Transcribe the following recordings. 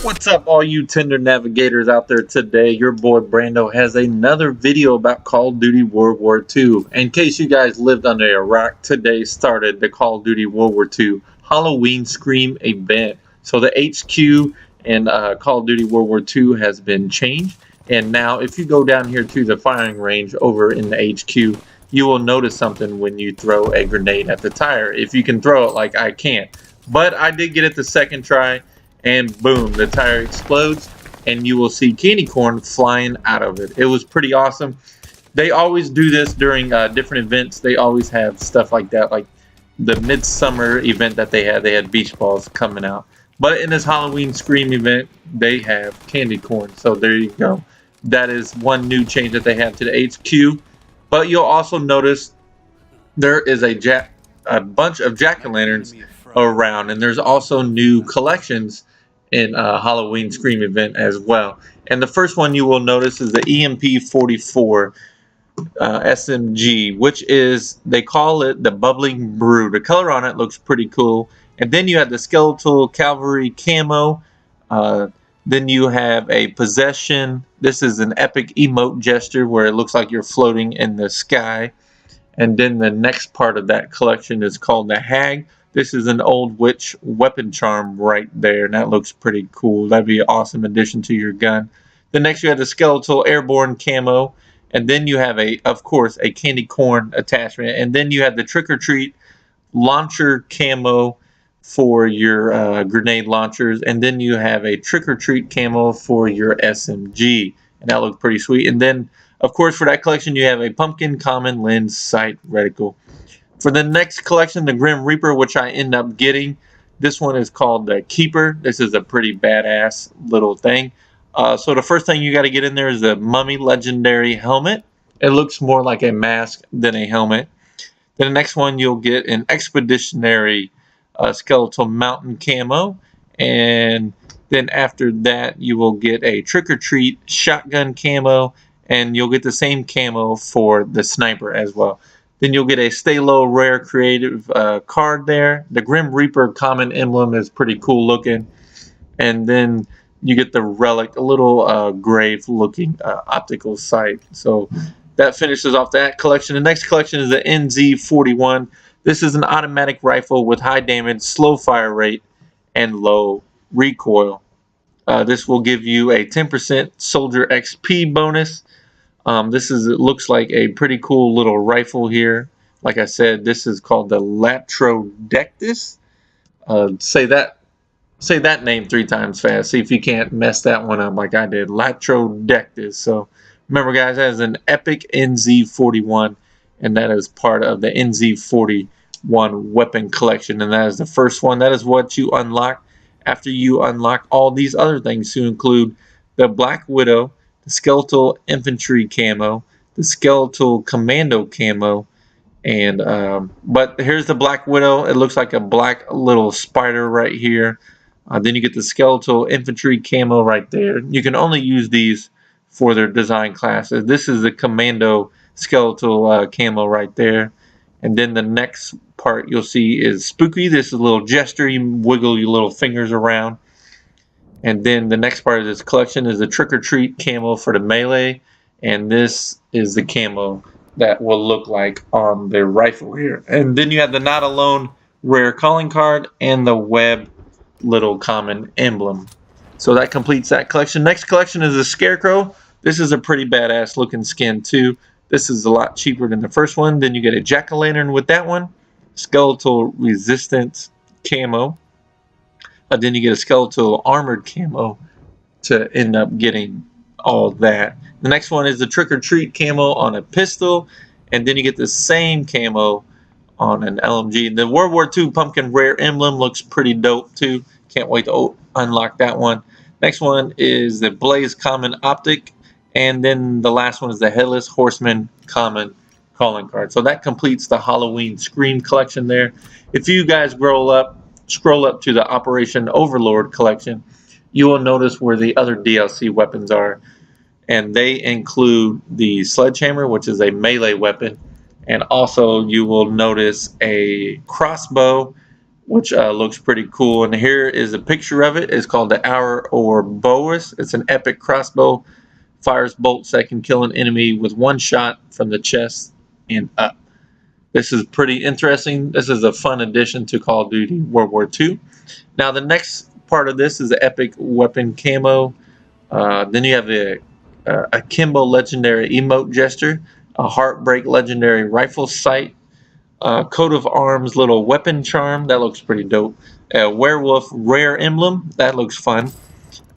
What's up, all you tender navigators out there today? Your boy Brando has another video about Call of Duty World War II. In case you guys lived under a rock, today started the Call of Duty World War II Halloween Scream event. So the HQ in Call of Duty World War II has been changed. And now if you go down here to the firing range over in the HQ, you will notice something when you throw a grenade at the tire. If you can throw it like I can't. But I did get it the second try. And boom, the tire explodes and you will see candy corn flying out of it. It was pretty awesome. They always do this during different events. They always have stuff like that, like the midsummer event that they had beach balls coming out. But in this Halloween Scream event, they have candy corn. So there you go. That is one new change that they have to the HQ. But you'll also notice there is a bunch of jack-o'-lanterns around, and there's also new collections in Halloween Scream event as well. And the first one you will notice is the EMP-44 SMG, which is, they call it the Bubbling Brew. The color on it looks pretty cool. And then you have the Skeletal Cavalry camo. Then you have a Possession. This is an epic emote gesture where it looks like you're floating in the sky. And then the next part of that collection is called the Hag. This is an old witch weapon charm right there, and that looks pretty cool. That'd be an awesome addition to your gun. Then next you have the Skeletal Airborne camo, and then you have of course, a candy corn attachment, and then you have the Trick or Treat launcher camo for your grenade launchers, and then you have a Trick or Treat camo for your SMG, and that looks pretty sweet. And then, of course, for that collection, you have a pumpkin common lens sight reticle. For the next collection, the Grim Reaper, which I end up getting, this one is called the Keeper. This is a pretty badass little thing. So the first thing you got to get in there is the Mummy Legendary helmet. It looks more like a mask than a helmet. Then the next one, you'll get an Expeditionary Skeletal Mountain camo. And then after that, you will get a Trick or Treat shotgun camo. And you'll get the same camo for the sniper as well. Then you'll get a Stay Low Rare Creative card there. The Grim Reaper common emblem is pretty cool looking. And then you get the relic, a little grave looking optical sight. So that finishes off that collection. The next collection is the NZ-41. This is an automatic rifle with high damage, slow fire rate, and low recoil. This will give you a 10% soldier XP bonus. It looks like a pretty cool little rifle here. Like I said, this is called the Latrodectus. Say that name 3 times fast. See if you can't mess that one up like I did. Latrodectus. So remember, guys, that is an epic NZ-41, and that is part of the NZ-41 weapon collection. And that is the first one. That is what you unlock after you unlock all these other things, to include the Black Widow, the Skeletal Infantry camo, the Skeletal Commando camo, and but here's the Black Widow. It looks like a black little spider right here. Then you get the Skeletal Infantry camo right there. You can only use these for their design classes. This is the Commando Skeletal camo right there. And then the next part you'll see is Spooky. This is a little gesture. You wiggle your little fingers around. And then the next part of this collection is the Trick or Treat camo for the melee. And this is the camo that will look like on the rifle here. And then you have the Not Alone rare calling card and the web little common emblem. So that completes that collection. Next collection is the Scarecrow. This is a pretty badass looking skin too. This is a lot cheaper than the first one. Then you get a jack-o'-lantern with that one. Skeletal Resistance camo. Then you get a Skeletal Armored camo to end up getting all that. The next one is the Trick or Treat camo on a pistol. And then you get the same camo on an LMG. The World War II Pumpkin Rare Emblem looks pretty dope too. Can't wait to unlock that one. Next one is the Blaze Common Optic. And then the last one is the Headless Horseman Common Calling Card. So that completes the Halloween Scream collection there. If you guys scroll up to the Operation Overlord collection, you will notice where the other DLC weapons are. And they include the Sledgehammer, which is a melee weapon. And also you will notice a crossbow which looks pretty cool. And here is a picture of it. It's called the Hour or Boas. It's an epic crossbow. Fires bolts that can kill an enemy with one shot from the chest and up. This is pretty interesting. This is a fun addition to Call of Duty World War II. Now the next part of this is the epic weapon camo. Then you have a Akimbo legendary emote gesture, a Heartbreak legendary rifle sight, coat of arms little weapon charm, that looks pretty dope, a werewolf rare emblem, that looks fun,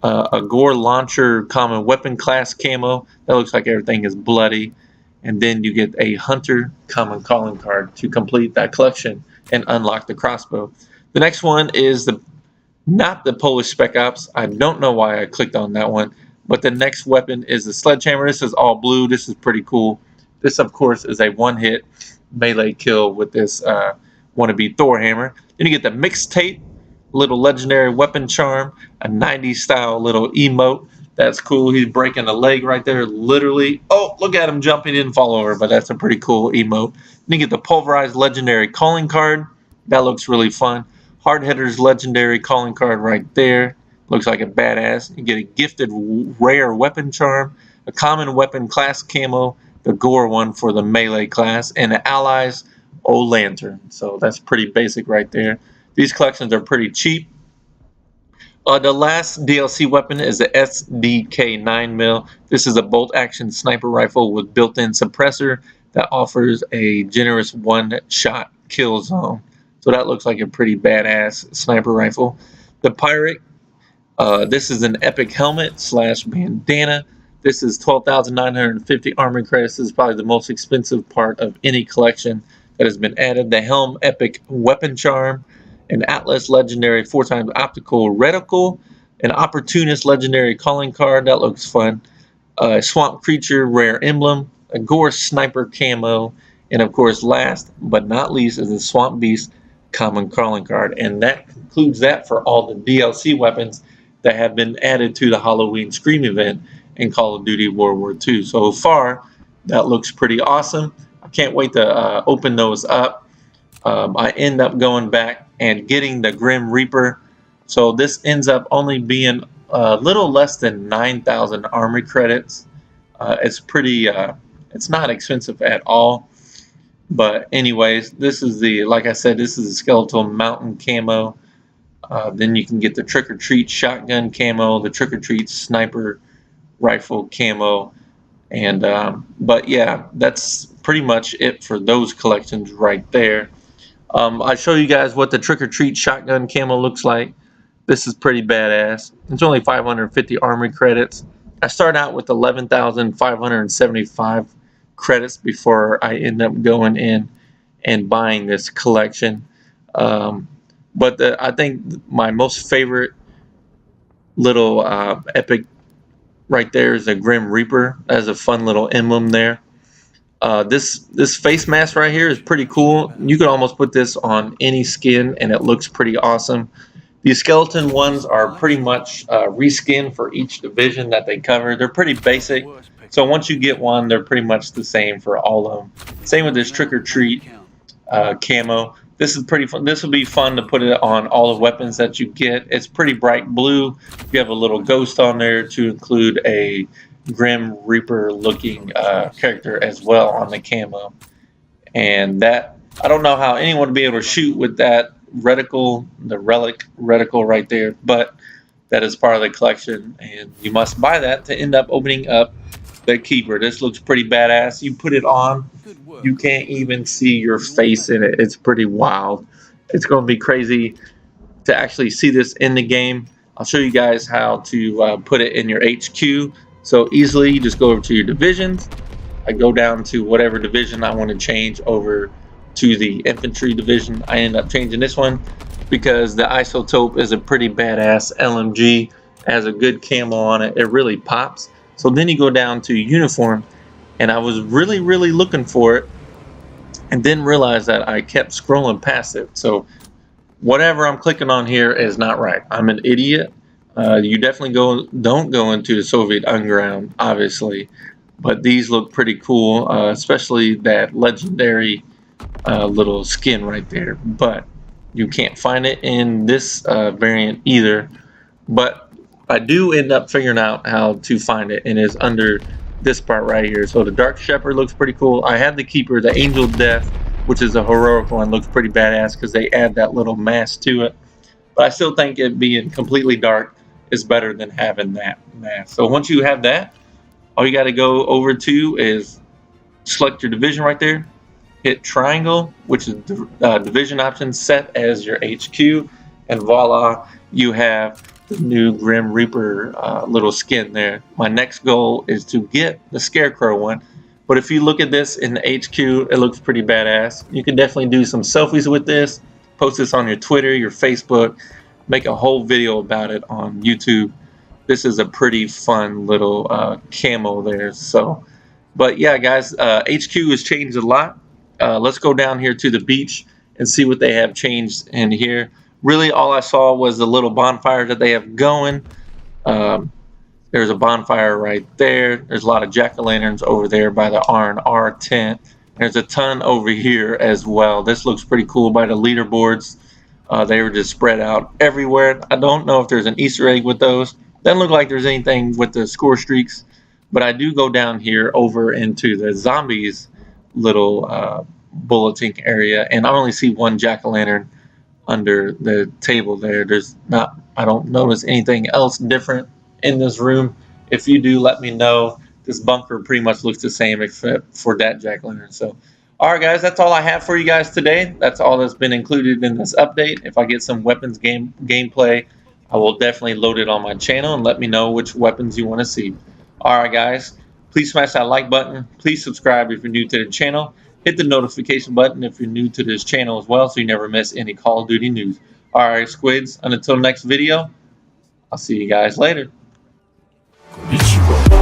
a gore launcher common weapon class camo, that looks like everything is bloody, and then you get a hunter common calling card to complete that collection and unlock the crossbow. The next one is not the Polish Spec Ops. I don't know why I clicked on that one, but the next weapon is the Sledgehammer. This is all blue. This is pretty cool. This, of course, is a one-hit melee kill with this wannabe Thor hammer. Then you get the mixtape, little legendary weapon charm, a 90s style little emote. That's cool. He's breaking a leg right there, literally. Oh, look at him jumping in and fall over, but that's a pretty cool emote. Then you get the pulverized legendary calling card. That looks really fun. Hard Hitter's legendary calling card right there. Looks like a badass. You get a gifted rare weapon charm, a common weapon class camo, the gore one for the melee class, and the allies O lantern. So that's pretty basic right there. These collections are pretty cheap. The last DLC weapon is the SDK 9mm. This is a bolt-action sniper rifle with built-in suppressor that offers a generous one-shot kill zone. So that looks like a pretty badass sniper rifle. The Pirate, this is an epic helmet / bandana. This is 12,950 armor credits. This is probably the most expensive part of any collection that has been added. The Helm epic weapon charm, an Atlas legendary 4x optical reticle, an Opportunist legendary calling card, that looks fun, a Swamp Creature rare emblem, a Gore sniper camo, and of course last but not least is the Swamp Beast common calling card. And that concludes that for all the DLC weapons that have been added to the Halloween Scream event in Call of Duty World War II. So far, that looks pretty awesome. I can't wait to open those up. I end up going back and getting the Grim Reaper. So this ends up only being a little less than 9,000 army credits. It's pretty, it's not expensive at all. But anyways, this is the, like I said, this is the Skeletal Mountain camo. Then you can get the Trick or Treat shotgun camo, the Trick or Treat sniper rifle camo. And but yeah, that's pretty much it for those collections right there. I show you guys what the Trick or Treat shotgun camo looks like. This is pretty badass. It's only 550 armory credits. I start out with 11,575 credits before I end up going in and buying this collection. But I think my most favorite little epic right there is a Grim Reaper. That has a fun little emblem there. This face mask right here is pretty cool. You could almost put this on any skin and it looks pretty awesome. These skeleton ones are pretty much reskinned for each division that they cover. They're pretty basic, so once you get one, they're pretty much the same for all of them. Same with this Trick or Treat camo. This is pretty fun. This will be fun to put it on all the weapons that you get. It's pretty bright blue. You have a little ghost on there to include a Grim Reaper looking character as well on the camo. And that, I don't know how anyone would be able to shoot with that reticle, the relic reticle right there, but that is part of the collection and you must buy that to end up opening up the keeper. This looks pretty badass. You put it on, you can't even see your face in it. It's pretty wild. It's going to be crazy to actually see this in the game. I'll show you guys how to put it in your HQ. So easily, you just go over to your divisions. I go down to whatever division I want to change over to the infantry division. I end up changing this one because the Isotope is a pretty badass LMG. It has a good camo on it. It really pops. So then you go down to uniform, and I was really looking for it and didn't realize that I kept scrolling past it. So whatever I'm clicking on here is not right. I'm an idiot. You definitely don't go into the Soviet underground, obviously, but these look pretty cool, especially that legendary little skin right there. But You can't find it in this variant either, but I do end up figuring out how to find it, and it's under this part right here. So the Dark Shepherd looks pretty cool. I have the Keeper, the Angel of Death, which is a heroic one, looks pretty badass because they add that little mask to it. But I still think it being completely dark is better than having that mask. So once you have that, all you got to go over to is select your division right there, hit triangle, which is division option, set as your HQ, and voila, you have the new Grim Reaper little skin there. My next goal is to get the Scarecrow one, but if you look at this in the HQ, it looks pretty badass. You can definitely do some selfies with this, post this on your Twitter, your Facebook, make a whole video about it on YouTube. This is a pretty fun little camo there. So, but yeah, guys, HQ has changed a lot. Let's go down here to the beach and see what they have changed in here. Really, all I saw was the little bonfire that they have going. There's a bonfire right there. There's a lot of jack-o'-lanterns over there by the R&R tent. There's a ton over here as well. This looks pretty cool by the leaderboards. They were just spread out everywhere. I don't know if there's an Easter egg with those. Doesn't look like there's anything with the score streaks. But I do go down here over into the zombies little bulletin area, and I only see one jack-o'-lantern under the table there. There's not, I don't notice anything else different in this room. If you do, let me know. This bunker pretty much looks the same except for that jack-o'-lantern. So, all right, guys, that's all I have for you guys today. That's all that's been included in this update. If I get some weapons gameplay, I will definitely load it on my channel and let me know which weapons you want to see. All right, guys, please smash that like button. Please subscribe if you're new to the channel. Hit the notification button if you're new to this channel as well, so you never miss any Call of Duty news. All right, squids, until next video, I'll see you guys later. Konnichiwa.